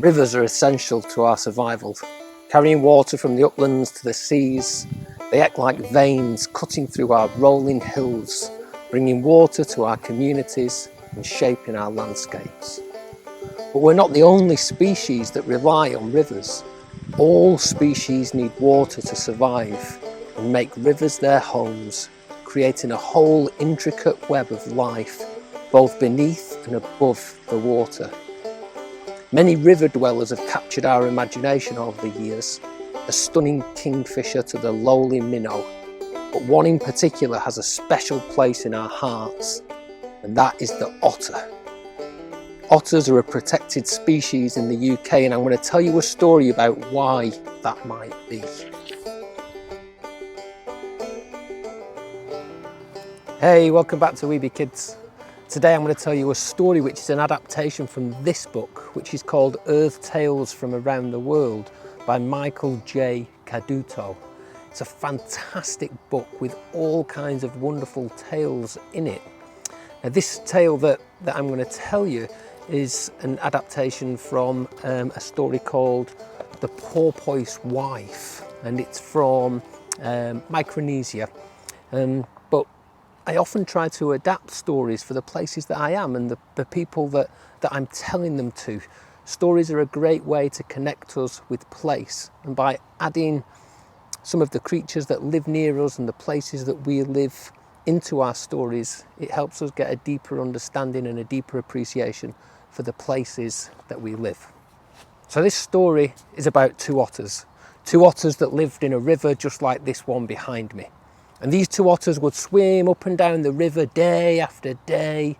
Rivers are essential to our survival, carrying water from the uplands to the seas. They act like veins cutting through our rolling hills, bringing water to our communities and shaping our landscapes. But we're not the only species that rely on rivers. All species need water to survive and make rivers their homes, creating a whole intricate web of life, both beneath and above the water. Many river dwellers have captured our imagination over the years, a stunning kingfisher to the lowly minnow, but one in particular has a special place in our hearts, and that is the otter. Otters are a protected species in the UK, and I'm going to tell you a story about why that might be. Hey, welcome back to Weeby Kids. Today I'm going to tell you a story which is an adaptation from this book, which is called Earth Tales from Around the World by Michale Caduto. It's a fantastic book with all kinds of wonderful tales in it. Now, this tale that I'm going to tell you is an adaptation from a story called The Porpoise Wife, and it's from Micronesia. But I often try to adapt stories for the places that I am and the people that I'm telling them to. Stories are a great way to connect us with place, and by adding some of the creatures that live near us and the places that we live into our stories, it helps us get a deeper understanding and a deeper appreciation for the places that we live. So this story is about two otters that lived in a river just like this one behind me. And these two otters would swim up and down the river day after day,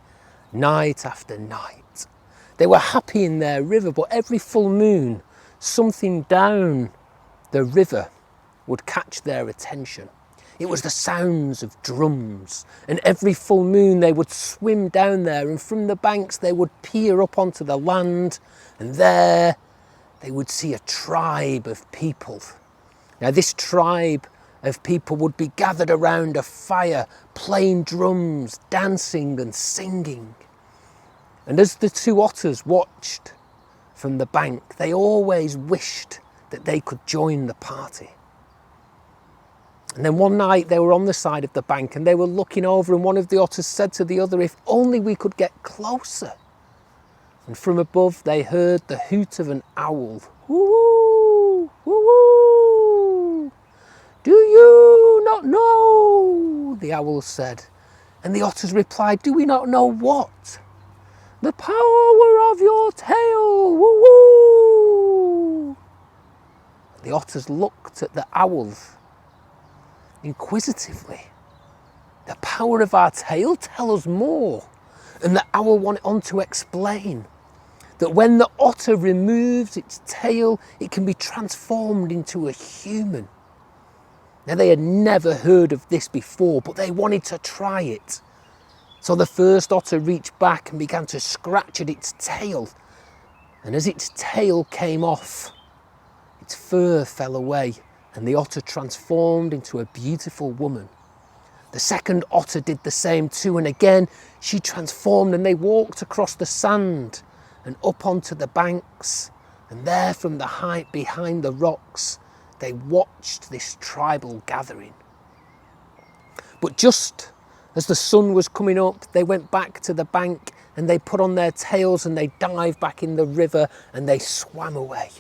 night after night. They were happy in their river, but every full moon, something down the river would catch their attention. It was the sounds of drums, and every full moon they would swim down there, and from the banks they would peer up onto the land, and there they would see a tribe of people. Now this tribe of people would be gathered around a fire, playing drums, dancing and singing. And as the two otters watched from the bank, they always wished that they could join the party. And then one night they were on the side of the bank and they were looking over, and one of the otters said to the other, "If only we could get closer." And from above they heard the hoot of an owl. Woo, woo, woo. "Do you not know?" the owl said. And the otters replied, "Do we not know what?" "The power of your tail, woo woo." The otters looked at the owl inquisitively. "The power of our tail? Tell us more." And the owl went on to explain that when the otter removes its tail, it can be transformed into a human. Now, they had never heard of this before, but they wanted to try it. So the first otter reached back and began to scratch at its tail. And as its tail came off, its fur fell away, and the otter transformed into a beautiful woman. The second otter did the same too, and again she transformed, and they walked across the sand and up onto the banks, and there from the height behind the rocks they watched this tribal gathering. But just as the sun was coming up, they went back to the bank and they put on their tails and they dived back in the river and they swam away.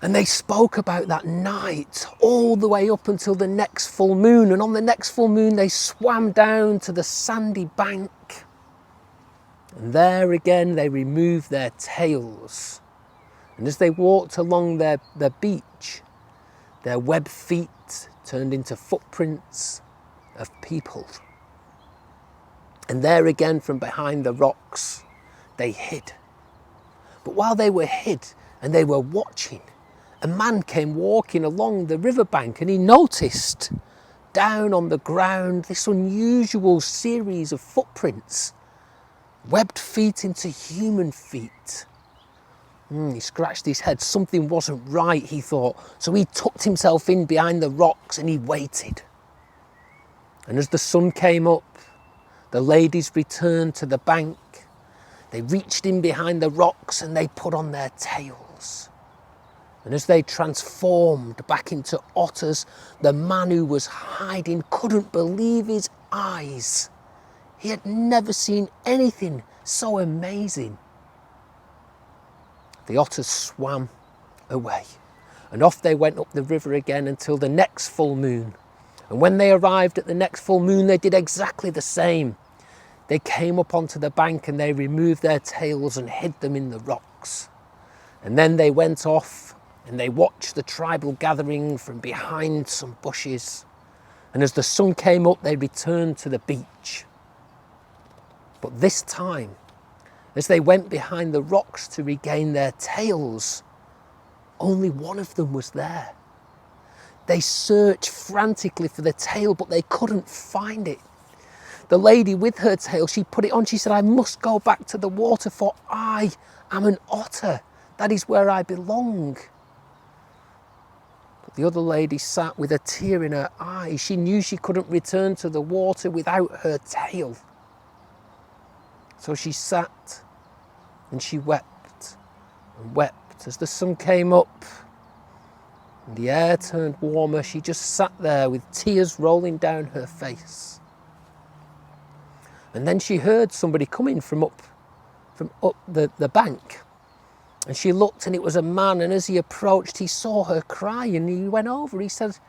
And they spoke about that night all the way up until the next full moon. And on the next full moon, they swam down to the sandy bank. And there again, they removed their tails. And as they walked along their beach, their webbed feet turned into footprints of people. And there again, from behind the rocks, they hid. But while they were hid and they were watching, a man came walking along the riverbank, and he noticed down on the ground this unusual series of footprints, webbed feet into human feet. He scratched his head. Something wasn't right, he thought. So he tucked himself in behind the rocks and he waited. And as the sun came up, the ladies returned to the bank. They reached in behind the rocks and they put on their tails. And as they transformed back into otters, the man who was hiding couldn't believe his eyes. He had never seen anything so amazing. The otters swam away, and off they went up the river again until the next full moon. And when they arrived at the next full moon, they did exactly the same. They came up onto the bank and they removed their tails and hid them in the rocks. And then they went off and they watched the tribal gathering from behind some bushes. And as the sun came up, they returned to the beach. But this time, as they went behind the rocks to regain their tails, only one of them was there. They searched frantically for the tail, but they couldn't find it. The lady with her tail, she put it on. She said, "I must go back to the water, for I am an otter. That is where I belong." But the other lady sat with a tear in her eye. She knew she couldn't return to the water without her tail. So she sat and she wept and wept as the sun came up and the air turned warmer. She just sat there with tears rolling down her face. And then she heard somebody coming from up the bank. And she looked and it was a man, and as he approached, he saw her cry and he went over. He said,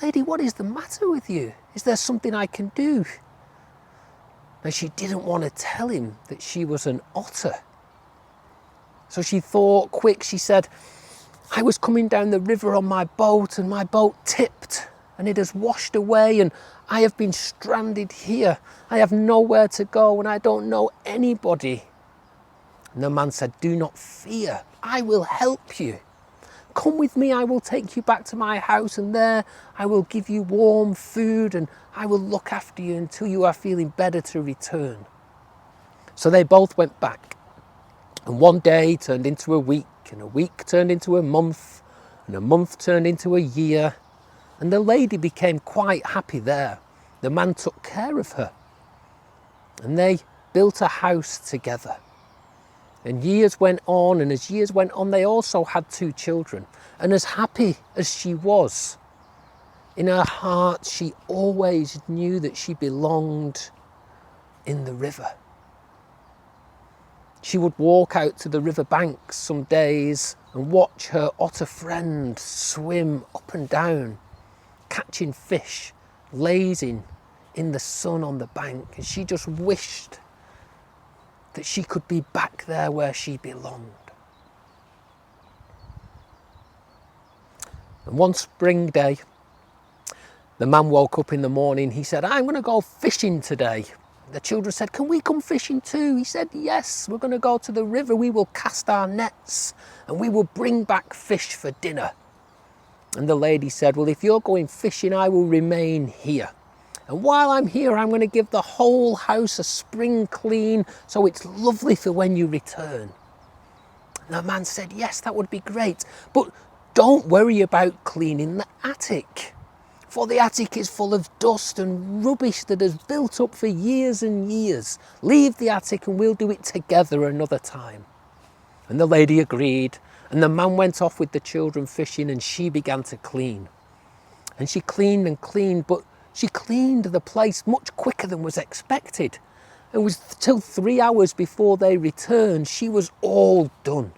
"Lady, what is the matter with you? Is there something I can do?" And she didn't want to tell him that she was an otter. So she thought quick. She said, "I was coming down the river on my boat and my boat tipped and it has washed away and I have been stranded here. I have nowhere to go and I don't know anybody." And the man said, "Do not fear, I will help you. Come with me, I will take you back to my house and there I will give you warm food and I will look after you until you are feeling better to return." So they both went back, and one day turned into a week, and a week turned into a month, and a month turned into a year, and the lady became quite happy there. The man took care of her, and they built a house together. And years went on, and as years went on, they also had 2 children. And as happy as she was, in her heart, she always knew that she belonged in the river. She would walk out to the river banks some days and watch her otter friend swim up and down, catching fish, lazing in the sun on the bank. And she just wished that she could be back there where she belonged. And one spring day, the man woke up in the morning. He said, "I'm going to go fishing today." The children said, "Can we come fishing too?" He said, "Yes, we're going to go to the river. We will cast our nets and we will bring back fish for dinner." And the lady said, "Well, if you're going fishing, I will remain here. And while I'm here, I'm going to give the whole house a spring clean so it's lovely for when you return." And the man said, "Yes, that would be great. But don't worry about cleaning the attic. For the attic is full of dust and rubbish that has built up for years and years. Leave the attic and we'll do it together another time." And the lady agreed. And the man went off with the children fishing and she began to clean. And she cleaned and cleaned, but she cleaned the place much quicker than was expected. It was till 3 hours before they returned, she was all done.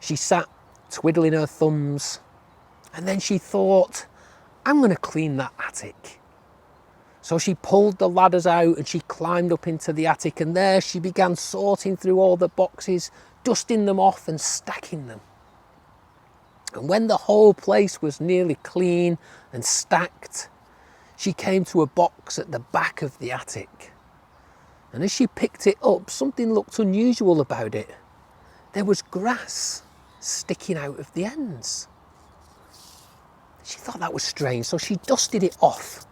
She sat twiddling her thumbs, and then she thought, "I'm going to clean that attic." So she pulled the ladders out and she climbed up into the attic, and there she began sorting through all the boxes, dusting them off and stacking them. And when the whole place was nearly clean and stacked, she came to a box at the back of the attic. And as she picked it up, something looked unusual about it. There was grass sticking out of the ends. She thought that was strange, so she dusted it off.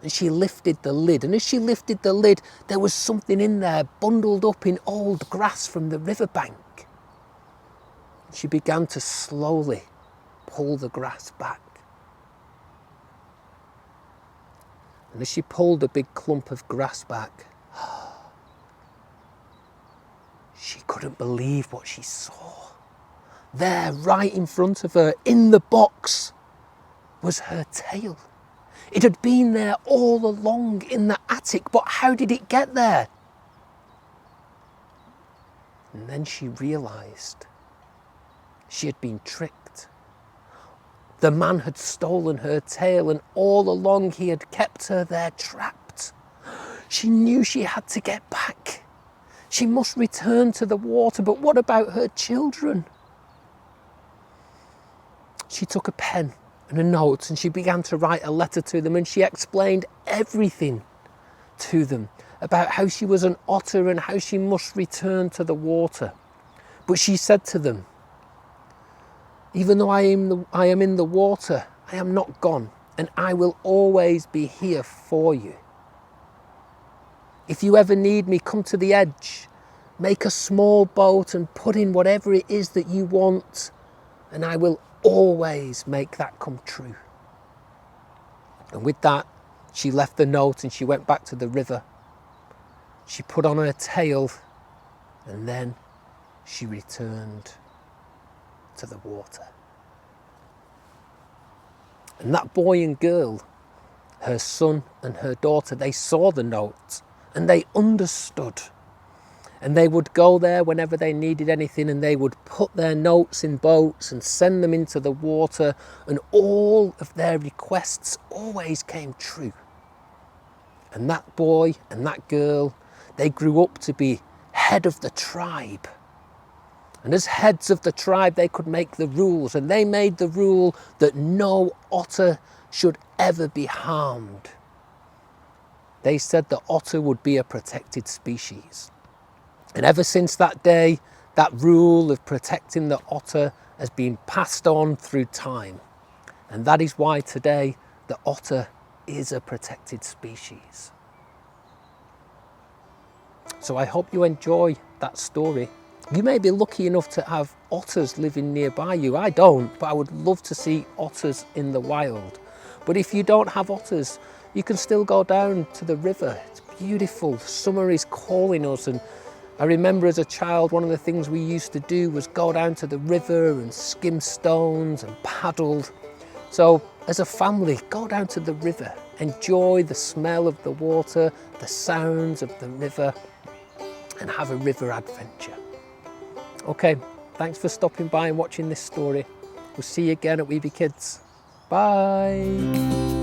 And she lifted the lid. And as she lifted the lid, there was something in there bundled up in old grass from the riverbank. She began to slowly pull the grass back. And as she pulled a big clump of grass back, She couldn't believe what she saw. There, right in front of her, in the box, was her tail. It had been there all along in the attic, but how did it get there? And then she realised she had been tricked. The man had stolen her tail, and all along he had kept her there trapped. She knew she had to get back. She must return to the water, but what about her children? She took a pen and a note and she began to write a letter to them, and she explained everything to them about how she was an otter and how she must return to the water. But she said to them, even though I am in the water, I am not gone, and I will always be here for you. If you ever need me, come to the edge, make a small boat and put in whatever it is that you want, and I will always make that come true. And with that, she left the note and she went back to the river. She put on her tail, and then she returned to the water. And that boy and girl, her son and her daughter, they saw the note and they understood. And they would go there whenever they needed anything, and they would put their notes in boats and send them into the water, and all of their requests always came true. And that boy and that girl, they grew up to be head of the tribe. And as heads of the tribe, they could make the rules, and they made the rule that no otter should ever be harmed. They said the otter would be a protected species. And ever since that day, that rule of protecting the otter has been passed on through time. And that is why today the otter is a protected species. So I hope you enjoy that story. You may be lucky enough to have otters living nearby you. I don't, but I would love to see otters in the wild. But if you don't have otters, you can still go down to the river. It's beautiful. Summer is calling us, and I remember as a child, one of the things we used to do was go down to the river and skim stones and paddle. So as a family, go down to the river, enjoy the smell of the water, the sounds of the river, and have a river adventure. Okay, thanks for stopping by and watching this story. We'll see you again at We Be Kids. Bye.